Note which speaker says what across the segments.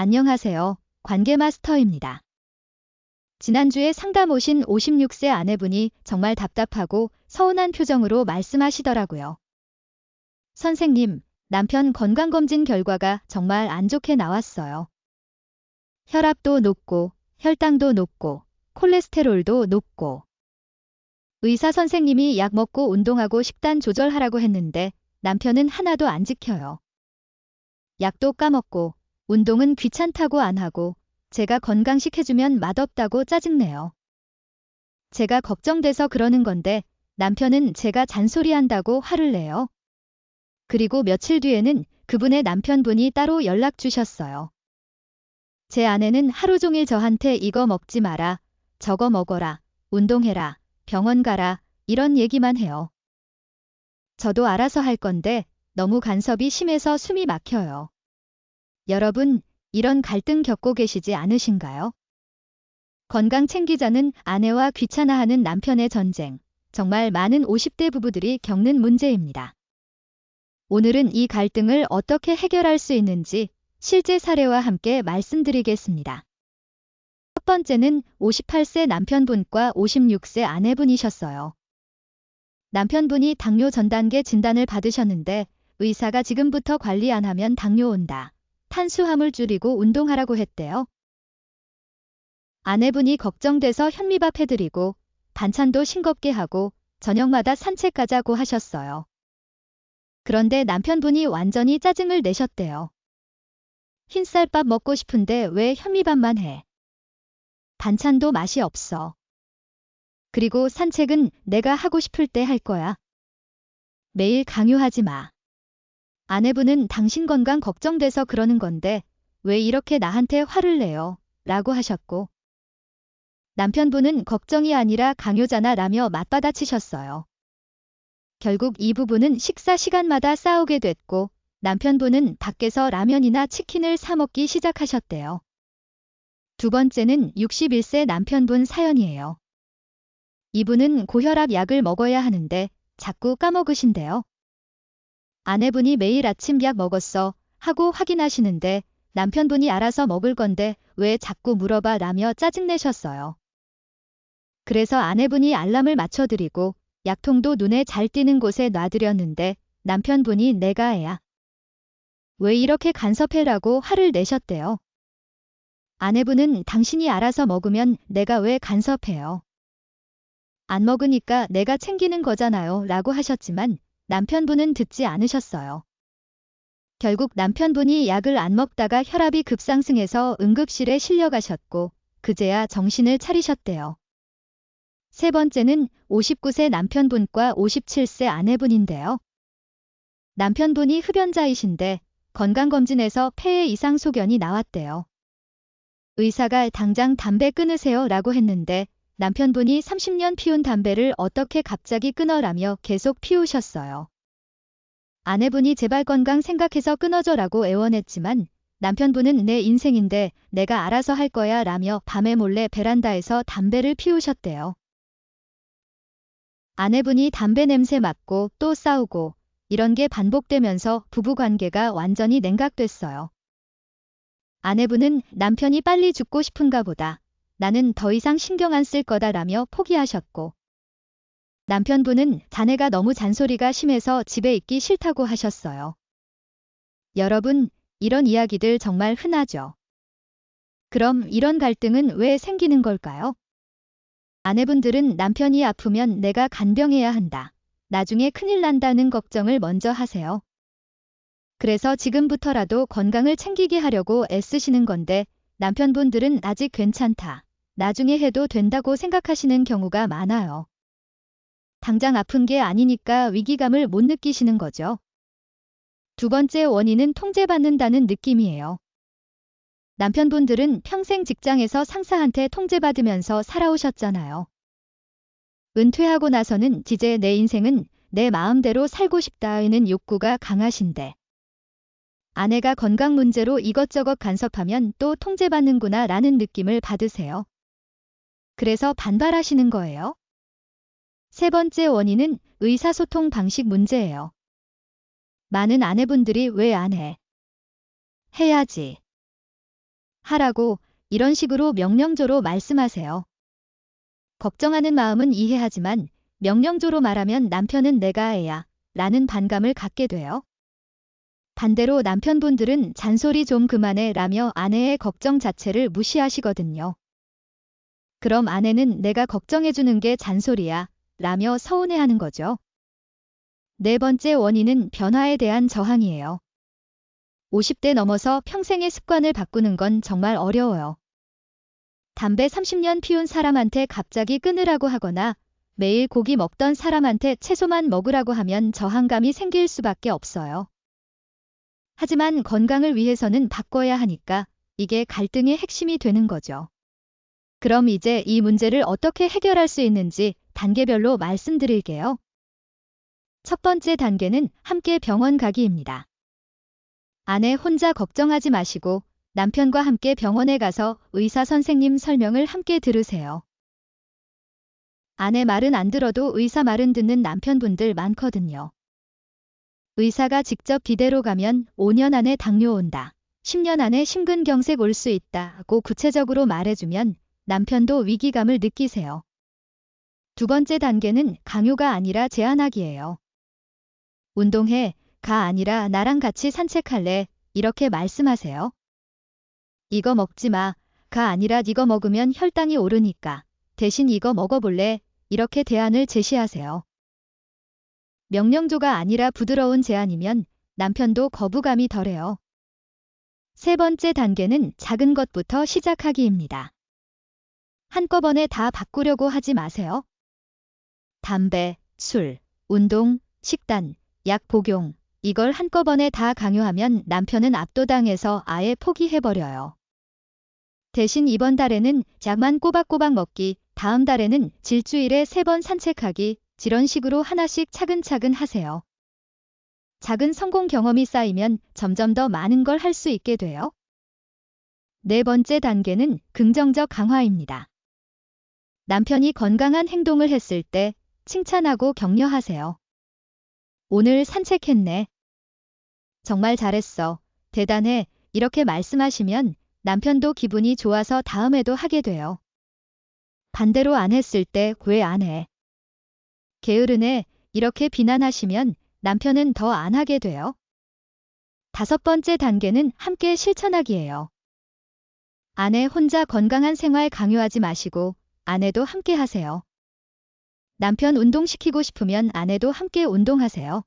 Speaker 1: 안녕하세요. 관계마스터입니다. 지난주에 상담 오신 56세 아내분이 정말 답답하고 서운한 표정으로 말씀하시더라고요. 선생님, 남편 건강검진 결과가 정말 안 좋게 나왔어요. 혈압도 높고, 혈당도 높고, 콜레스테롤도 높고. 의사 선생님이 약 먹고 운동하고 식단 조절하라고 했는데 남편은 하나도 안 지켜요. 약도 까먹고, 운동은 귀찮다고 안 하고, 제가 건강식 해주면 맛없다고 짜증내요. 제가 걱정돼서 그러는 건데 남편은 제가 잔소리한다고 화를 내요. 그리고 며칠 뒤에는 그분의 남편분이 따로 연락 주셨어요. 제 아내는 하루 종일 저한테 이거 먹지 마라, 저거 먹어라, 운동해라, 병원 가라, 이런 얘기만 해요. 저도 알아서 할 건데 너무 간섭이 심해서 숨이 막혀요. 여러분, 이런 갈등 겪고 계시지 않으신가요? 건강 챙기자는 아내와 귀찮아하는 남편의 전쟁. 정말 많은 50대 부부들이 겪는 문제입니다. 오늘은 이 갈등을 어떻게 해결할 수 있는지 실제 사례와 함께 말씀드리겠습니다. 첫 번째는 58세 남편분과 56세 아내분이셨어요. 남편분이 당뇨 전 단계 진단을 받으셨는데 의사가 지금부터 관리 안 하면 당뇨 온다. 탄수화물 줄이고 운동하라고 했대요. 아내분이 걱정돼서 현미밥 해드리고 반찬도 싱겁게 하고 저녁마다 산책 가자고 하셨어요. 그런데 남편분이 완전히 짜증을 내셨대요. 흰쌀밥 먹고 싶은데 왜 현미밥만 해? 반찬도 맛이 없어. 그리고 산책은 내가 하고 싶을 때 할 거야. 매일 강요하지 마. 아내분은 당신 건강 걱정돼서 그러는 건데 왜 이렇게 나한테 화를 내요? 라고 하셨고 남편분은 걱정이 아니라 강요잖아 라며 맞받아치셨어요. 결국 이 부부는 식사 시간마다 싸우게 됐고 남편분은 밖에서 라면이나 치킨을 사 먹기 시작하셨대요. 두 번째는 61세 남편분 사연이에요. 이분은 고혈압 약을 먹어야 하는데 자꾸 까먹으신대요. 아내분이 매일 아침 약 먹었어 하고 확인하시는데 남편분이 알아서 먹을 건데 왜 자꾸 물어봐 라며 짜증내셨어요. 그래서 아내분이 알람을 맞춰드리고 약통도 눈에 잘 띄는 곳에 놔드렸는데 남편분이 내가 애야. 왜 이렇게 간섭해라고 화를 내셨대요. 아내분은 당신이 알아서 먹으면 내가 왜 간섭해요. 안 먹으니까 내가 챙기는 거잖아요 라고 하셨지만 남편분은 듣지 않으셨어요. 결국 남편분이 약을 안 먹다가 혈압이 급상승해서 응급실에 실려가셨고 그제야 정신을 차리셨대요. 세 번째는 59세 남편분과 57세 아내분인데요. 남편분이 흡연자이신데 건강검진에서 폐에 이상 소견이 나왔대요. 의사가 당장 담배 끊으세요 라고 했는데 남편분이 30년 피운 담배를 어떻게 갑자기 끊어라며 계속 피우셨어요. 아내분이 제발 건강 생각해서 끊어줘라고 애원했지만 남편분은 내 인생인데 내가 알아서 할 거야 라며 밤에 몰래 베란다에서 담배를 피우셨대요. 아내분이 담배 냄새 맡고 또 싸우고 이런 게 반복되면서 부부관계가 완전히 냉각됐어요. 아내분은 남편이 빨리 죽고 싶은가 보다. 나는 더 이상 신경 안 쓸 거다라며 포기하셨고 남편분은 자네가 너무 잔소리가 심해서 집에 있기 싫다고 하셨어요. 여러분, 이런 이야기들 정말 흔하죠. 그럼 이런 갈등은 왜 생기는 걸까요? 아내분들은 남편이 아프면 내가 간병해야 한다. 나중에 큰일 난다는 걱정을 먼저 하세요. 그래서 지금부터라도 건강을 챙기게 하려고 애쓰시는 건데 남편분들은 아직 괜찮다. 나중에 해도 된다고 생각하시는 경우가 많아요. 당장 아픈 게 아니니까 위기감을 못 느끼시는 거죠. 두 번째 원인은 통제받는다는 느낌이에요. 남편분들은 평생 직장에서 상사한테 통제받으면서 살아오셨잖아요. 은퇴하고 나서는 이제 내 인생은 내 마음대로 살고 싶다는 욕구가 강하신데 아내가 건강 문제로 이것저것 간섭하면 또 통제받는구나 라는 느낌을 받으세요. 그래서 반발하시는 거예요. 세 번째 원인은 의사소통 방식 문제예요. 많은 아내분들이 왜 안 해? 해야지. 하라고 이런 식으로 명령조로 말씀하세요. 걱정하는 마음은 이해하지만 명령조로 말하면 남편은 내가 해야 라는 반감을 갖게 돼요. 반대로 남편분들은 잔소리 좀 그만해 라며 아내의 걱정 자체를 무시하시거든요. 그럼 아내는 내가 걱정해주는 게 잔소리야 라며 서운해하는 거죠. 네 번째 원인은 변화에 대한 저항이에요. 50대 넘어서 평생의 습관을 바꾸는 건 정말 어려워요. 담배 30년 피운 사람한테 갑자기 끊으라고 하거나 매일 고기 먹던 사람한테 채소만 먹으라고 하면 저항감이 생길 수밖에 없어요. 하지만 건강을 위해서는 바꿔야 하니까 이게 갈등의 핵심이 되는 거죠. 그럼 이제 이 문제를 어떻게 해결할 수 있는지 단계별로 말씀드릴게요. 첫 번째 단계는 함께 병원 가기입니다. 아내 혼자 걱정하지 마시고 남편과 함께 병원에 가서 의사 선생님 설명을 함께 들으세요. 아내 말은 안 들어도 의사 말은 듣는 남편분들 많거든요. 의사가 직접 기대로 가면 5년 안에 당뇨 온다, 10년 안에 심근경색 올 수 있다고 구체적으로 말해주면 남편도 위기감을 느끼세요. 두 번째 단계는 강요가 아니라 제안하기예요. 운동해, 가 아니라 나랑 같이 산책할래, 이렇게 말씀하세요. 이거 먹지 마, 가 아니라 이거 먹으면 혈당이 오르니까 대신 이거 먹어볼래, 이렇게 대안을 제시하세요. 명령조가 아니라 부드러운 제안이면 남편도 거부감이 덜해요. 세 번째 단계는 작은 것부터 시작하기입니다. 한꺼번에 다 바꾸려고 하지 마세요. 담배, 술, 운동, 식단, 약 복용, 이걸 한꺼번에 다 강요하면 남편은 압도당해서 아예 포기해버려요. 대신 이번 달에는 약만 꼬박꼬박 먹기, 다음 달에는 일주일에 3번 산책하기, 이런 식으로 하나씩 차근차근 하세요. 작은 성공 경험이 쌓이면 점점 더 많은 걸 할 수 있게 돼요. 네 번째 단계는 긍정적 강화입니다. 남편이 건강한 행동을 했을 때 칭찬하고 격려하세요. 오늘 산책했네. 정말 잘했어. 대단해. 이렇게 말씀하시면 남편도 기분이 좋아서 다음에도 하게 돼요. 반대로 안 했을 때 왜 안 해? 게으르네. 이렇게 비난하시면 남편은 더 안 하게 돼요. 다섯 번째 단계는 함께 실천하기예요. 아내 혼자 건강한 생활 강요하지 마시고 아내도 함께 하세요. 남편 운동시키고 싶으면 아내도 함께 운동하세요.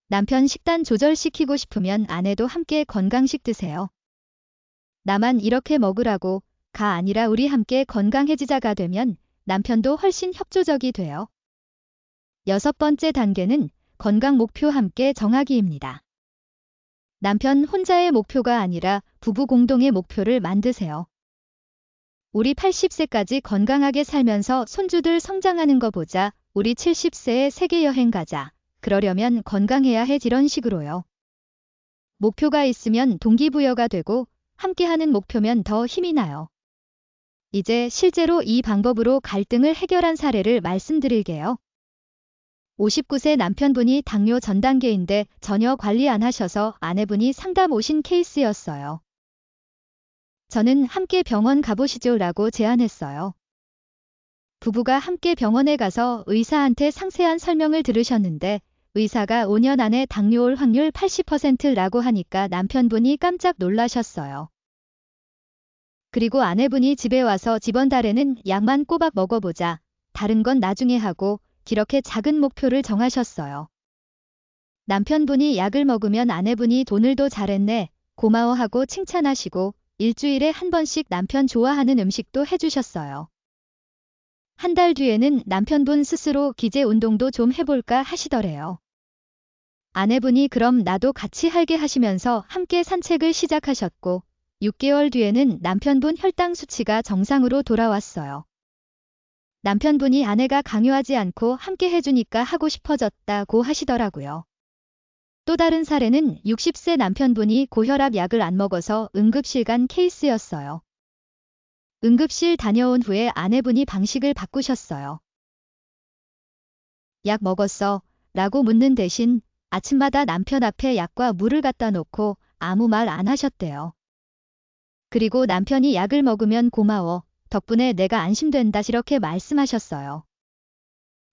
Speaker 1: 남편 식단 조절시키고 싶으면 아내도 함께 건강식 드세요. 나만 이렇게 먹으라고 가 아니라 우리 함께 건강해지자가 되면 남편도 훨씬 협조적이 돼요. 여섯 번째 단계는 건강 목표 함께 정하기입니다. 남편 혼자의 목표가 아니라 부부 공동의 목표를 만드세요. 우리 80세까지 건강하게 살면서 손주들 성장하는 거 보자. 우리 70세에 세계 여행 가자. 그러려면 건강해야 해. 이런 식으로요. 목표가 있으면 동기부여가 되고 함께하는 목표면 더 힘이 나요. 이제 실제로 이 방법으로 갈등을 해결한 사례를 말씀드릴게요. 59세 남편분이 당뇨 전 단계인데 전혀 관리 안 하셔서 아내분이 상담 오신 케이스였어요. 저는 함께 병원 가보시죠 라고 제안했어요. 부부가 함께 병원에 가서 의사한테 상세한 설명을 들으셨는데 의사가 5년 안에 당뇨 올 확률 80%라고 하니까 남편분이 깜짝 놀라셨어요. 그리고 아내분이 집에 와서 이번 달에는 약만 꼬박 먹어보자. 다른 건 나중에 하고 이렇게 작은 목표를 정하셨어요. 남편분이 약을 먹으면 아내분이 오늘 도 잘했네. 고마워하고 칭찬하시고 일주일에 한 번씩 남편 좋아하는 음식도 해주셨어요. 한 달 뒤에는 남편분 스스로 기재 운동도 좀 해볼까 하시더래요. 아내분이 그럼 나도 같이 할게 하시면서 함께 산책을 시작하셨고 6개월 뒤에는 남편분 혈당 수치가 정상으로 돌아왔어요. 남편분이 아내가 강요하지 않고 함께 해주니까 하고 싶어졌다고 하시더라고요. 또 다른 사례는 60세 남편분이 고혈압 약을 안 먹어서 응급실 간 케이스였어요. 응급실 다녀온 후에 아내분이 방식을 바꾸셨어요. 약 먹었어? 라고 묻는 대신 아침마다 남편 앞에 약과 물을 갖다 놓고 아무 말 안 하셨대요. 그리고 남편이 약을 먹으면 고마워. 덕분에 내가 안심된다. 이렇게 말씀하셨어요.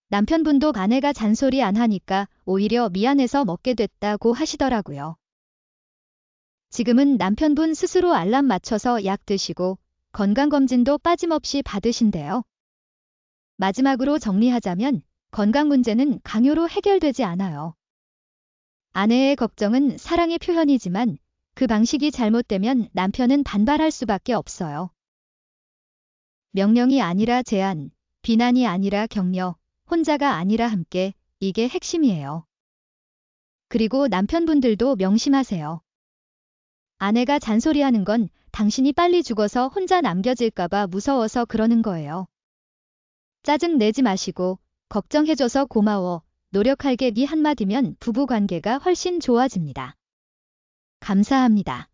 Speaker 1: 남편분도 아내가 잔소리 안 하니까 오히려 미안해서 먹게 됐다고 하시더라고요. 지금은 남편분 스스로 알람 맞춰서 약 드시고 건강검진도 빠짐없이 받으신대요. 마지막으로 정리하자면 건강 문제는 강요로 해결되지 않아요. 아내의 걱정은 사랑의 표현이지만 그 방식이 잘못되면 남편은 반발할 수밖에 없어요. 명령이 아니라 제안, 비난이 아니라 격려, 혼자가 아니라 함께, 이게 핵심이에요. 그리고 남편분들도 명심하세요. 아내가 잔소리하는 건 당신이 빨리 죽어서 혼자 남겨질까봐 무서워서 그러는 거예요. 짜증 내지 마시고 걱정해줘서 고마워, 노력할게 이 한마디면 부부관계가 훨씬 좋아집니다. 감사합니다.